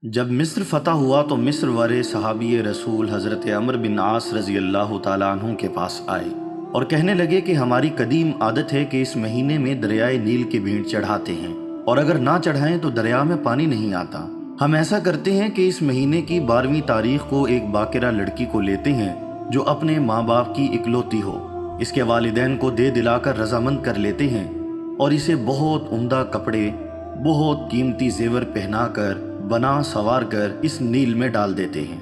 جب مصر فتح ہوا تو مصر والے صحابی رسول حضرت عمرو بن عاص رضی اللہ تعالیٰ عنہ کے پاس آئے اور کہنے لگے کہ ہماری قدیم عادت ہے کہ اس مہینے میں دریائے نیل کے بھینٹ چڑھاتے ہیں، اور اگر نہ چڑھائیں تو دریا میں پانی نہیں آتا۔ ہم ایسا کرتے ہیں کہ اس مہینے کی 12ویں تاریخ کو ایک باکرہ لڑکی کو لیتے ہیں جو اپنے ماں باپ کی اکلوتی ہو، اس کے والدین کو دے دلا کر رضامند کر لیتے ہیں اور اسے بہت عمدہ کپڑے، بہت قیمتی زیور پہنا کر، بنا سوار کر اس نیل میں ڈال دیتے ہیں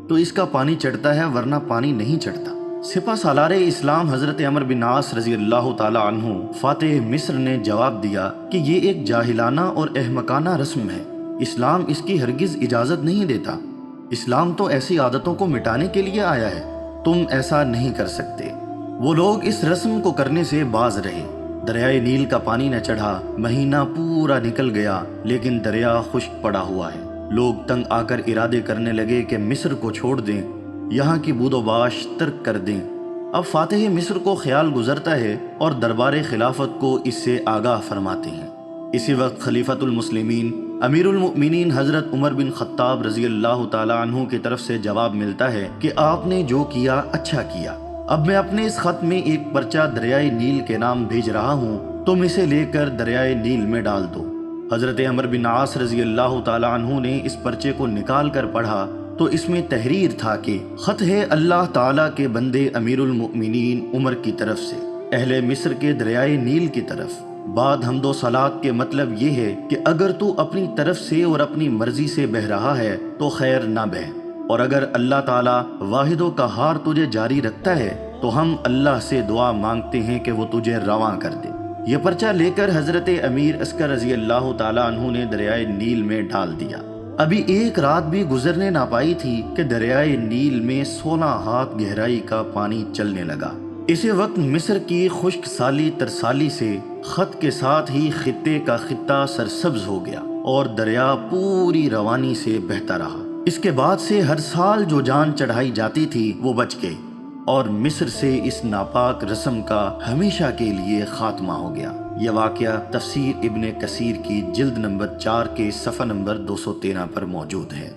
تو اس کا پانی چڑھتا ہے، ورنہ پانی نہیں چڑھتا۔ سپہ سالار اسلام حضرت عمرو بن عاص رضی اللہ تعالی عنہ فاتح مصر نے جواب دیا کہ یہ ایک جاہلانہ اور احمقانہ رسم ہے، اسلام اس کی ہرگز اجازت نہیں دیتا۔ اسلام تو ایسی عادتوں کو مٹانے کے لیے آیا ہے، تم ایسا نہیں کر سکتے۔ وہ لوگ اس رسم کو کرنے سے باز رہے۔ دریائے نیل کا پانی نہ چڑھا، مہینہ پورا نکل گیا لیکن دریا خشک پڑا ہوا ہے۔ لوگ تنگ آ کر ارادے کرنے لگے کہ مصر کو چھوڑ دیں، یہاں کی بود و باش ترک کر دیں۔ اب فاتح مصر کو خیال گزرتا ہے اور دربار خلافت کو اس سے آگاہ فرماتے ہیں۔ اسی وقت خلیفۃ المسلمین امیر المؤمنین حضرت عمر بن خطاب رضی اللہ تعالی عنہ کی طرف سے جواب ملتا ہے کہ آپ نے جو کیا اچھا کیا۔ اب میں اپنے اس خط میں ایک پرچہ دریائے نیل کے نام بھیج رہا ہوں، تم اسے لے کر دریائے نیل میں ڈال دو۔ حضرت عمرو بن عاص رضی اللہ تعالی عنہ نے اس پرچے کو نکال کر پڑھا تو اس میں تحریر تھا کہ خط ہے اللہ تعالیٰ کے بندے امیر المؤمنین عمر کی طرف سے اہل مصر کے دریائے نیل کی طرف۔ بعد حمد و صلات کے مطلب یہ ہے کہ اگر تو اپنی طرف سے اور اپنی مرضی سے بہہ رہا ہے تو خیر نہ بہہ، اور اگر اللہ تعالیٰ واحد و قہار تجھے جاری رکھتا ہے تو ہم اللہ سے دعا مانگتے ہیں کہ وہ تجھے رواں کر دے۔ یہ پرچہ لے کر حضرت امیر عسکر رضی اللہ تعالیٰ عنہ نے دریائے نیل میں ڈال دیا۔ ابھی ایک رات بھی گزرنے نہ پائی تھی کہ دریائے نیل میں 16 ہاتھ گہرائی کا پانی چلنے لگا۔ اسی وقت مصر کی خشک سالی ترسالی سے خط کے ساتھ ہی خطے کا خطہ سرسبز ہو گیا اور دریا پوری روانی سے بہتا رہا۔ اس کے بعد سے ہر سال جو جان چڑھائی جاتی تھی وہ بچ گئی، اور مصر سے اس ناپاک رسم کا ہمیشہ کے لیے خاتمہ ہو گیا۔ یہ واقعہ تفسیر ابن کثیر کی جلد نمبر 4 کے صفحہ نمبر 213 پر موجود ہے۔